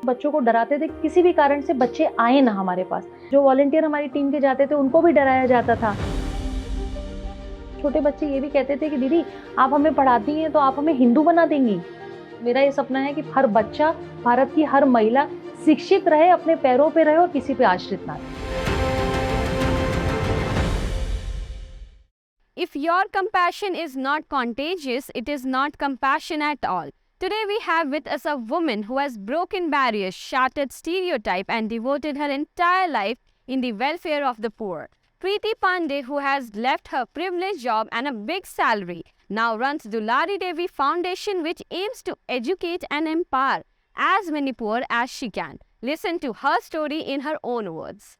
बच्चों को डराते थे, किसी भी कारण से बच्चे आए ना हमारे पास। जो वॉलंटियर हमारी टीम के जाते थे उनको भी डराया जाता था। छोटे बच्चे ये भी कहते थे कि दीदी आप हमें पढ़ाती हैं तो आप हमें हिंदू बना देंगी। मेरा ये सपना है कि हर बच्चा, भारत की हर महिला शिक्षित रहे, अपने पैरों पे रहे और किसी पे आश्रित ना रहे। If your compassion is not contagious, it is not compassion at all. Today we have with us a woman who has broken barriers, shattered stereotype and devoted her entire life in the welfare of the poor. Preeti Pandey, who has left her privileged job and a big salary, now runs Dulari Devi Foundation, which aims to educate and empower as many poor as she can. Listen to her story in her own words.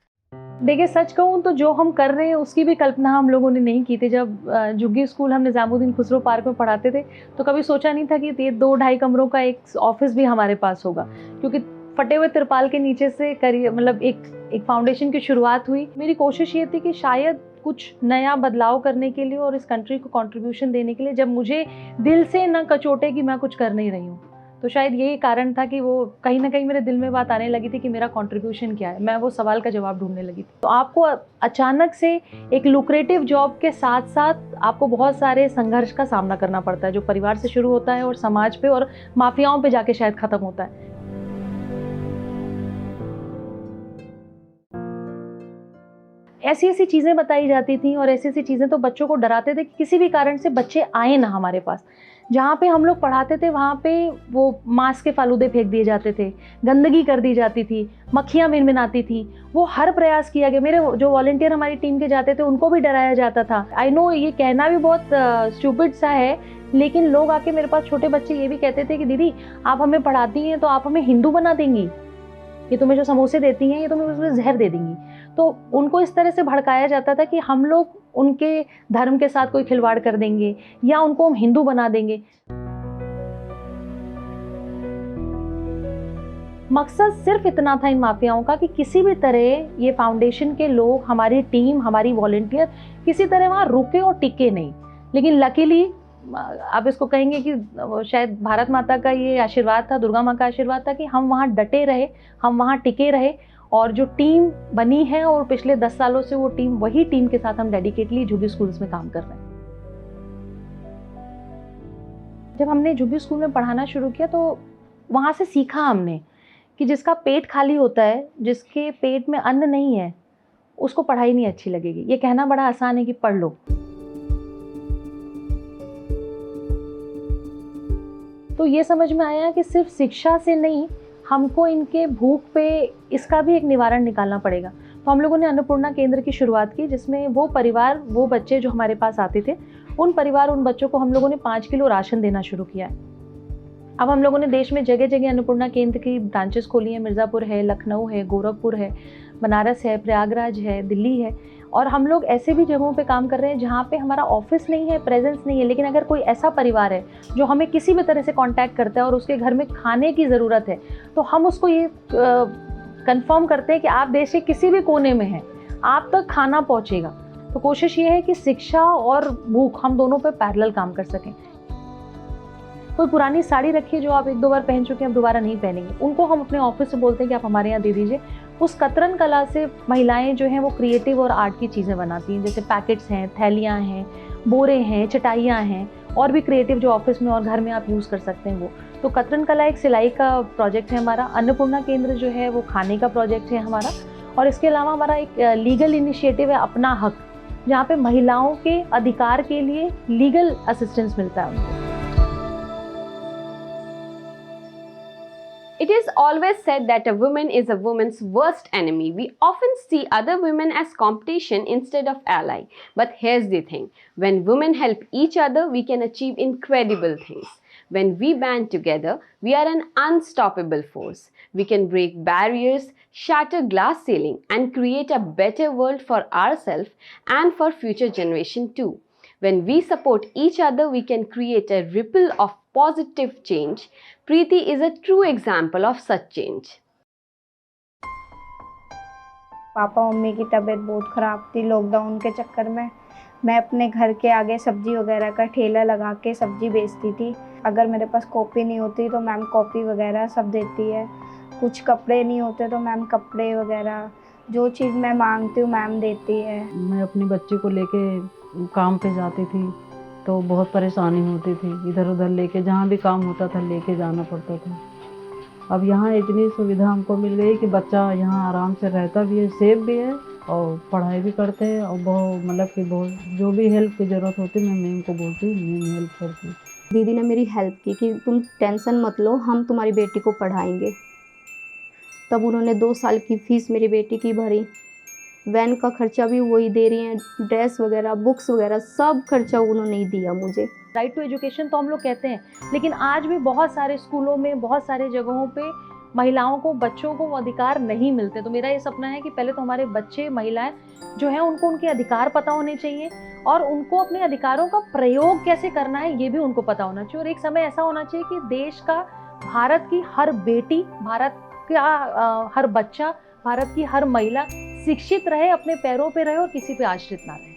देखिए, सच कहूँ तो जो हम कर रहे हैं उसकी भी कल्पना हम लोगों ने नहीं की थी। जब झुग्गी स्कूल हम निज़ामुद्दीन खुसरो पार्क में पढ़ाते थे तो कभी सोचा नहीं था कि ये 2-2.5 कमरों का एक ऑफिस भी हमारे पास होगा, क्योंकि फटे हुए तिरपाल के नीचे से मतलब एक फाउंडेशन की शुरुआत हुई। मेरी कोशिश ये थी कि शायद कुछ नया बदलाव करने के लिए और इस कंट्री को कंट्रीब्यूशन देने के लिए, जब मुझे दिल से ना कचोटे कि मैं कुछ कर नहीं रही हूँ, तो शायद यही कारण था कि वो कहीं ना कहीं मेरे दिल में बात आने लगी थी कि मेरा कंट्रीब्यूशन क्या है। मैं वो सवाल का जवाब ढूंढने लगी थी। तो आपको अचानक से एक लुक्रेटिव जॉब के साथ साथ आपको बहुत सारे संघर्ष का सामना करना पड़ता है, जो परिवार से शुरू होता है और समाज पे और माफियाओं पे जाके शायद खत्म होता है। ऐसी ऐसी चीज़ें बताई जाती थी और ऐसी ऐसी चीज़ें तो बच्चों को डराते थे कि किसी भी कारण से बच्चे आए ना हमारे पास। जहाँ पे हम लोग पढ़ाते थे वहाँ पे वो मांस के फालूदे फेंक दिए जाते थे, गंदगी कर दी जाती थी, मक्खियाँ मिनमिनाती थी। वो हर प्रयास किया गया। मेरे जो वॉलंटियर हमारी टीम के जाते थे उनको भी डराया जाता था। आई नो ये कहना भी बहुत स्टूपिड सा है, लेकिन लोग आके मेरे पास, छोटे बच्चे ये भी कहते थे कि दीदी आप हमें पढ़ाती हैं तो आप हमें हिंदू बना देंगी, ये तुम्हें जो समोसे देती हैं ये तुम्हें उसमें जहर दे देंगी। तो उनको इस तरह से भड़काया जाता था कि हम लोग उनके धर्म के साथ कोई खिलवाड़ कर देंगे या उनको हम हिंदू बना देंगे। मकसद सिर्फ इतना था इन माफियाओं का कि किसी भी तरह ये फाउंडेशन के लोग, हमारी टीम, हमारी वॉलंटियर किसी तरह वहाँ रुके और टिके नहीं। लेकिन लकीली आप इसको कहेंगे कि शायद भारत माता का ये आशीर्वाद था, दुर्गा माँ का आशीर्वाद था कि हम वहाँ डटे रहे, हम वहाँ टिके रहे। और जो टीम बनी है और पिछले 10 सालों से वो टीम, वही टीम के साथ हम डेडिकेटली झुग्गी स्कूल्स में काम कर रहे हैं। जब हमने झुग्गी स्कूल में पढ़ाना शुरू किया तो वहाँ से सीखा हमने कि जिसका पेट खाली होता है, जिसके पेट में अन्न नहीं है, उसको पढ़ाई नहीं अच्छी लगेगी। ये कहना बड़ा आसान है कि पढ़ लो, तो ये समझ में आया कि सिर्फ शिक्षा से नहीं, हमको इनके भूख पे इसका भी एक निवारण निकालना पड़ेगा। तो हम लोगों ने अन्नपूर्णा केंद्र की शुरुआत की, जिसमें वो परिवार, वो बच्चे जो हमारे पास आते थे, उन बच्चों को हम लोगों ने 5 किलो राशन देना शुरू किया है। अब हम लोगों ने देश में जगह जगह अन्नपूर्णा केंद्र की ब्रांचेस खोली हैं। मिर्ज़ापुर है, लखनऊ है, गोरखपुर है, बनारस है, प्रयागराज है, दिल्ली है। और हम लोग ऐसे भी जगहों पे काम कर रहे हैं जहाँ पे हमारा ऑफिस नहीं है, प्रेजेंस नहीं है, लेकिन अगर कोई ऐसा परिवार है जो हमें किसी भी तरह से कांटेक्ट करता है और उसके घर में खाने की ज़रूरत है, तो हम उसको ये कंफर्म करते हैं कि आप देश के किसी भी कोने में हैं, आप तक खाना पहुँचेगा। तो कोशिश ये है कि शिक्षा और भूख, हम दोनों पे पैरेलल काम कर सकें। कोई पुरानी साड़ी रखी है जो आप 1-2 बार पहन चुके हैं, अब दोबारा नहीं पहनेंगे, उनको हम अपने ऑफिस से बोलते हैं कि आप हमारे यहाँ दे दीजिए। उस कतरन कला से महिलाएं जो हैं वो क्रिएटिव और आर्ट की चीज़ें बनाती हैं, जैसे पैकेट्स हैं, थैलियाँ हैं, बोरे हैं, चटाइयाँ हैं, और भी क्रिएटिव जो ऑफिस में और घर में आप यूज़ कर सकते हैं वो। तो कतरन कला एक सिलाई का प्रोजेक्ट है हमारा, अन्नपूर्णा केंद्र जो है वो खाने का प्रोजेक्ट है हमारा, और इसके अलावा हमारा एक लीगल इनिशिएटिव है अपना हक, जहाँ पे महिलाओं के अधिकार के लिए लीगल असिस्टेंस मिलता है उनको। It is always said that a woman is a woman's worst enemy. We often see other women as competition instead of ally. But here's the thing. When women help each other, we can achieve incredible things. When we band together, we are an unstoppable force. We can break barriers, shatter glass ceiling, and create a better world for ourselves and for future generation too. When we support each other, we can create a ripple of positive change. Preeti is a true example of such change. Papa mummy की तबीयत बहुत ख़राब थी lockdown के चक्कर में। मैं अपने घर के आगे सब्जी वगैरह का ठेला लगा के सब्जी बेचती थी। अगर मेरे पास कॉपी नहीं होती तो मैम कॉपी वगैरह सब देती है। कुछ कपड़े नहीं होते तो मैम कपड़े वगैरह जो चीज़ मैं मांगती हूँ मैम देती है। मैं अपनी बच्ची को लेके काम पे जाती थी तो बहुत परेशानी होती थी, इधर उधर लेके जहाँ भी काम होता था लेके जाना पड़ता था। अब यहाँ इतनी सुविधा हमको मिल गई कि बच्चा यहाँ आराम से रहता भी है, सेफ भी है और पढ़ाई भी करते हैं। और बहुत मतलब कि बहुत जो भी हेल्प की ज़रूरत होती है मैं मैम को बोलती हूँ, मैम हेल्प करती हूँ। दीदी ने मेरी हेल्प की कि तुम टेंशन मत लो, हम तुम्हारी बेटी को पढ़ाएंगे। तब उन्होंने 2 साल की फ़ीस मेरी बेटी की भरी, वैन का खर्चा भी वही दे रही हैं, ड्रेस वगैरह बुक्स वगैरह सब खर्चा उन्होंने ही दिया मुझे। राइट टू एजुकेशन तो हम लोग कहते हैं, लेकिन आज भी बहुत सारे स्कूलों में, बहुत सारे जगहों पे महिलाओं को, बच्चों को वो अधिकार नहीं मिलते। तो मेरा ये सपना है कि पहले तो हमारे बच्चे, महिलाएं जो हैं उनको उनके अधिकार पता होने चाहिए और उनको अपने अधिकारों का प्रयोग कैसे करना है ये भी उनको पता होना चाहिए। और एक समय ऐसा होना चाहिए कि देश का, भारत की हर बेटी, भारत का हर बच्चा, भारत की हर महिला शिक्षित रहे, अपने पैरों पे रहे और किसी पे आश्रित ना रहे।